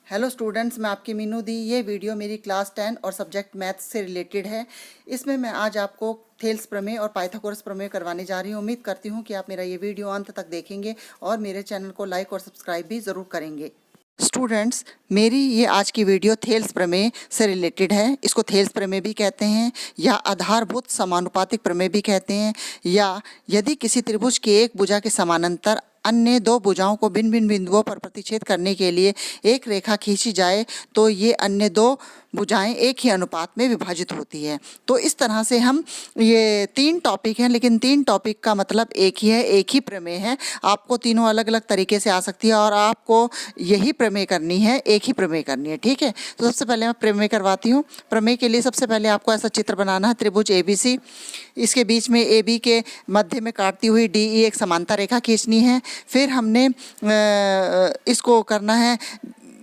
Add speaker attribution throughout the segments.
Speaker 1: Hello students, मैं आपकी मीनू दी। ये वीडियो मेरी क्लास 10 और सब्जेक्ट मैथ्स से रिलेटेड है। इसमें मैं आज आपको थेल्स प्रमेय और पाइथागोरस प्रमेय करवाने जा रही हूँ। उम्मीद करती हूँ कि आप मेरा ये वीडियो अंत तक देखेंगे और मेरे चैनल को लाइक और सब्सक्राइब भी ज़रूर करेंगे। स्टूडेंट्स, मेरी ये आज की वीडियो थेल्स प्रमेय से रिलेटेड है। इसको थेल्स प्रमेय भी कहते हैं या आधारभूत समानुपातिक प्रमेय भी कहते हैं, या यदि किसी त्रिभुज की एक भुजा के समानांतर अन्य दो भुजाओं को भिन्न भिन्न बिंदुओं पर प्रतिच्छेद करने के लिए एक रेखा खींची जाए तो ये अन्य दो भुजाएं एक ही अनुपात में विभाजित होती है। तो इस तरह से हम ये तीन टॉपिक हैं, लेकिन तीन टॉपिक का मतलब एक ही है, एक ही प्रमेय है। आपको तीनों अलग अलग तरीके से आ सकती है और आपको यही प्रमेय करनी है, एक ही प्रमेय करनी है। ठीक है, तो सबसे पहले मैं प्रमेय करवाती हूँ। प्रमेय के लिए सबसे पहले आपको ऐसा चित्र बनाना है, त्रिभुज ABC। इसके बीच में AB के मध्य में काटती हुई DE एक समांतर रेखा खींचनी है। फिर हमने इसको करना है,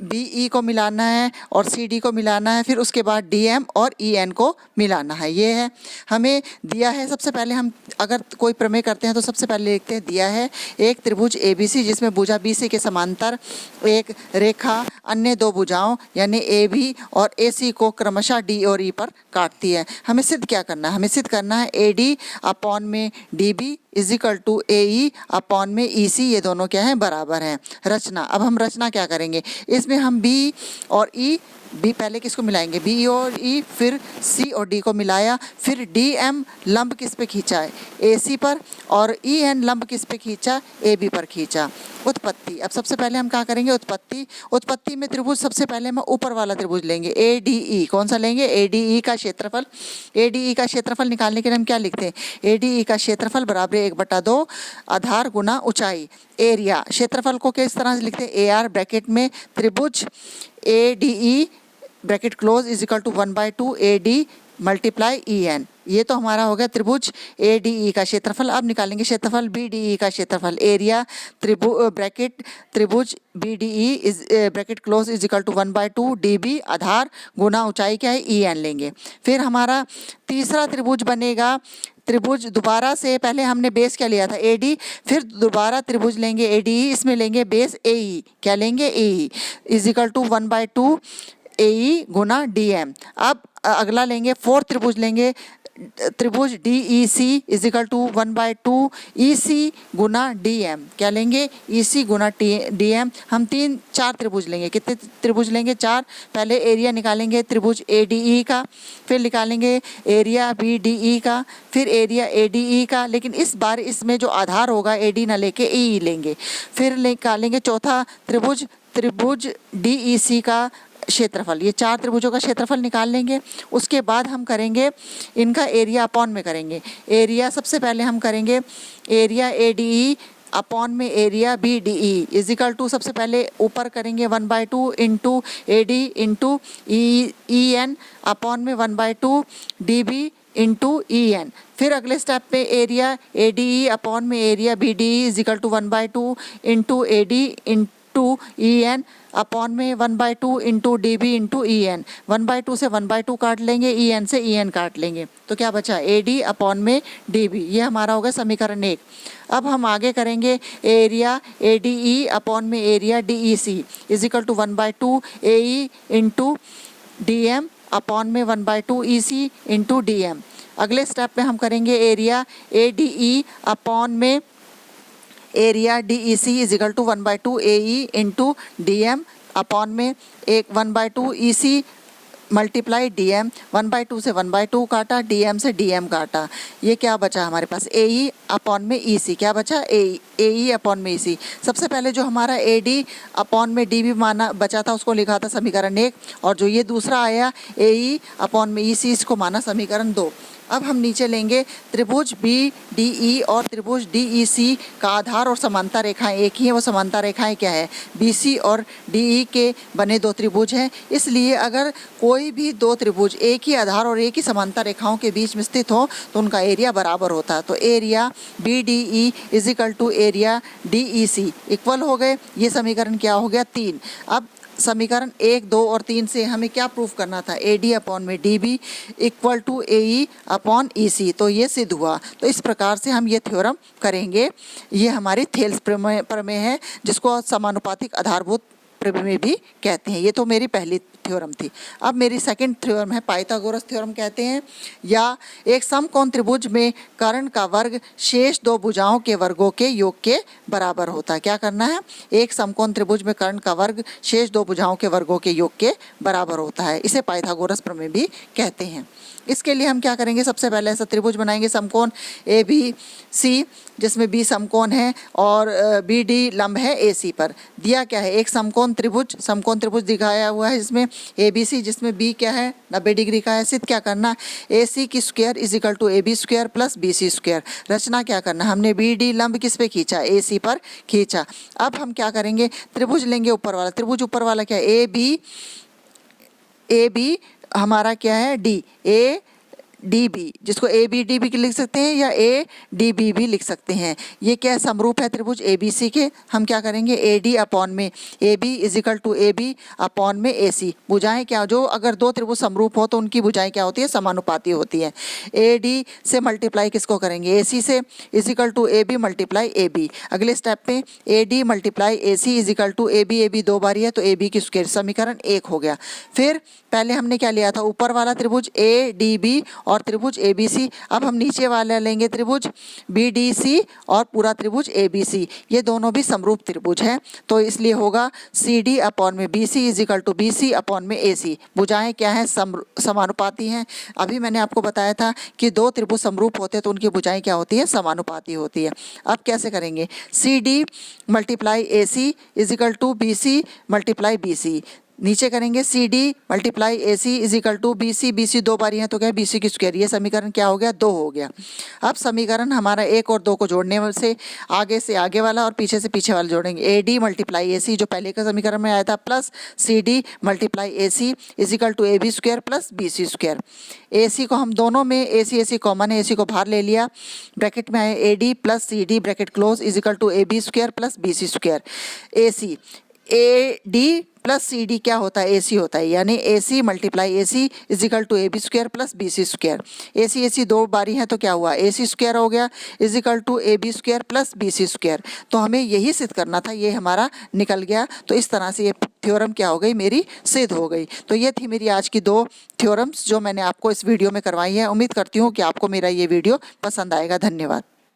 Speaker 1: BE को मिलाना है और CD को मिलाना है। फिर उसके बाद DM और EN को मिलाना है। ये है, हमें दिया है। सबसे पहले हम अगर कोई प्रमेय करते हैं तो सबसे पहले लिखते हैं, दिया है एक त्रिभुज ABC जिसमें भुजा BC के समांतर एक रेखा अन्य दो भुजाओं यानी AB और AC को क्रमशः D और E पर काटती है। हमें सिद्ध क्या करना है? हमें सिद्ध करना है AD अपॉन में DB is equal to AE upon में EC, ये दोनों क्या है? बराबर हैं। रचना, अब हम रचना क्या करेंगे? इसमें हम B और E, B पहले किसको मिलाएंगे? B और E, फिर C और D को मिलाया, फिर DM लंब किस पे खींचा है? AC पर, और EN लंब किस पे खींचा? AB पर खींचा। उत्पत्ति, अब सबसे पहले हम क्या करेंगे? उत्पत्ति में त्रिभुज सबसे पहले हम ऊपर वाला त्रिभुज लेंगे, ADE। कौन सा लेंगे? ADE का क्षेत्रफल। ADE का क्षेत्रफल निकालने के लिए हम क्या लिखते हैं? ADE का क्षेत्रफल बराबर 1/2 आधार गुना ऊंचाई। एरिया, क्षेत्रफल को किस तरह से लिखते हैं? AR ब्रैकेट में त्रिभुज ADE bracket close is equal to 1/2 AD multiply EN। ये तो हमारा हो गया त्रिभुज ADE का क्षेत्रफल। अब निकालेंगे क्षेत्रफल BDE का क्षेत्रफल। एरिया त्रिभुज BDE is bracket close is equal to 1/2 DB आधार गुना ऊंचाई क्या है? EN लेंगे। फिर हमारा तीसरा त्रिभुज बनेगा, त्रिभुज दोबारा से पहले हमने बेस क्या लिया था? AD, फिर दोबारा त्रिभुज लेंगे ADE, इसमें लेंगे बेस AE। क्या लेंगे? AE is equal to 1/2 AE गुना DM। अब अगला लेंगे, फोर्थ त्रिभुज लेंगे, त्रिभुज DEC is equal to 1/2 EC गुना DM। क्या लेंगे? EC गुना DM। हम चार त्रिभुज लेंगे। कितने त्रिभुज लेंगे? 4। पहले एरिया निकालेंगे त्रिभुज ADE का, फिर निकालेंगे एरिया BDE का, फिर एरिया ADE का, लेकिन इस बार इसमें जो आधार होगा AD ना लेके AE लेंगे। फिर निकालेंगे चौथा त्रिभुज DEC का क्षेत्रफल। ये 4 त्रिभुजों का क्षेत्रफल निकाल लेंगे। उसके बाद हम करेंगे इनका एरिया अपॉन में करेंगे। एरिया सबसे पहले हम करेंगे एरिया ADE अपॉन में area BDE is equal to, सबसे पहले ऊपर करेंगे 1/2 into AD into EN upon में 1/2 DB इंटू EN। फिर अगले स्टेप पे एरिया ADE अपॉन में area BDE is equal to 1/2 into AD into EN upon में 1/2 इंटू DB इंटू EN। 1/2 से 1/2 काट लेंगे, EN से EN काट लेंगे, तो क्या बचा? AD अपॉन में DB। ये हमारा होगा समीकरण 1। अब हम आगे करेंगे एरिया ADE अपॉन में area DEC is equal to 1/2 AE into DM upon में 1/2 EC इंटू DM। अगले स्टेप पे हम करेंगे एरिया ADE अपॉन में area DEC is equal to 1/2 AE into DM upon में 1/2 EC मल्टीप्लाई DM। 1/2 से 1/2 काटा, DM से DM काटा, ये क्या बचा हमारे पास? AE अपॉन में EC। क्या बचा? AE अपॉन में EC। सबसे पहले जो हमारा AD अपॉन में DB माना बचा था उसको लिखा था समीकरण 1, और जो ये दूसरा आया AE अपॉन में EC इसको माना समीकरण 2। अब हम नीचे लेंगे त्रिभुज BDE और त्रिभुज DEC का आधार और समांतर रेखाएं एक ही है। वो समांतर रेखाएं क्या है? BC और DE के बने दो त्रिभुज हैं। इसलिए अगर कोई भी दो त्रिभुज एक ही आधार और एक ही समांतर रेखाओं के बीच में स्थित हो तो उनका एरिया बराबर होता है। तो area BDE is equal to area DEC equal हो गए। ये समीकरण क्या हो गया? 3। अब समीकरण 1, 2 और 3 से हमें क्या प्रूफ करना था? AD अपॉन में DB equal to AE upon EC। तो ये सिद्ध हुआ। तो इस प्रकार से हम ये थ्योरम करेंगे। ये हमारी थेल्स प्रमेय है, जिसको समानुपातिक आधारभूत प्रमेय भी कहते हैं। ये तो मेरी पहली थ्योरम थी। अब मेरी सेकंड थ्योरम है पाइथागोरस थ्योरम कहते हैं, या एक समकोण त्रिभुज में कर्ण का वर्ग शेष दो भुजाओं के वर्गों के योग के बराबर होता है। क्या करना है? एक समकोण त्रिभुज में कर्ण का वर्ग शेष दो भुजाओं के वर्गों के योग के बराबर होता है। इसे पाइथागोरस प्रमेय भी कहते हैं। इसके लिए हम क्या करेंगे? सबसे पहले ऐसा त्रिभुज बनाएंगे समकोण ABC, जिसमें B समकोण है और BD लंब है AC पर। दिया क्या है? एक समकोण त्रिभुज दिखाया हुआ है जिसमें ABC, जिसमें B क्या है? 90 डिग्री का है। सिद्ध क्या करना? AC की square is equal to AB square plus BC square. रचना क्या करना? हमने BD लंब किस पे खींचा? AC पर खींचा। अब हम क्या करेंगे? त्रिभुज लेंगे ऊपर वाला। त्रिभुज ऊपर वाला क्या है? AB हमारा क्या है? DB, जिसको ABD भी लिख सकते हैं या ADB भी लिख सकते हैं। ये क्या समरूप है त्रिभुज ABC के? हम क्या करेंगे? AD अपॉन में AB is equal to AB upon में AC। भुजाएं क्या, जो अगर दो त्रिभुज समरूप हो तो उनकी भुजाएं क्या होती है? समानुपाती होती है। AD से मल्टीप्लाई किसको करेंगे? AC से, is equal to AB multiply AB। अगले स्टेप पे AD multiply AC is equal to AB दो बारी है तो AB की स्क्वायर। समीकरण 1 हो गया। फिर पहले हमने क्या लिया था? ऊपर वाला त्रिभुज ADB और त्रिभुज ABC। अब हम नीचे वाला लेंगे त्रिभुज BDC और पूरा त्रिभुज ABC। ये दोनों भी समरूप त्रिभुज हैं, तो इसलिए होगा CD अपॉन में BC is equal to BC upon में AC। भुजाएं क्या हैं? समानुपाती हैं। अभी मैंने आपको बताया था कि दो त्रिभुज समरूप होते हैं तो उनकी भुजाएं क्या होती है? समानुपाती होती है। अब कैसे करेंगे? CD multiply AC is equal to BC multiply BC। नीचे करेंगे CD multiply AC is equal to BC दो बारी है तो क्या है? BC की स्क्वायर। ये समीकरण क्या हो गया? 2 हो गया। अब समीकरण हमारा 1 और 2 को जोड़ने से आगे वाला और पीछे से पीछे वाला जोड़ेंगे। AD मल्टीप्लाई AC जो पहले का समीकरण में आया था plus CD multiply AC is equal to AB square plus BC square. AC को हम दोनों में AC कॉमन है, AC को बाहर ले लिया। ब्रैकेट में आया AD plus CD bracket close is equal to AB square plus BC square. AD plus CD क्या होता है? AC होता है, यानी AC multiply AC is equal to AB square plus BC square. AC दो बारी है तो क्या हुआ? AC स्क्वायर हो गया is equal to AB square plus BC square. तो हमें यही सिद्ध करना था, ये हमारा निकल गया। तो इस तरह से ये थ्योरम क्या हो गई? मेरी सिद्ध हो गई। तो ये थी मेरी आज की 2 थ्योरम्स जो मैंने आपको इस वीडियो में करवाई है। उम्मीद करती हूँ कि आपको मेरा ये वीडियो पसंद आएगा। धन्यवाद।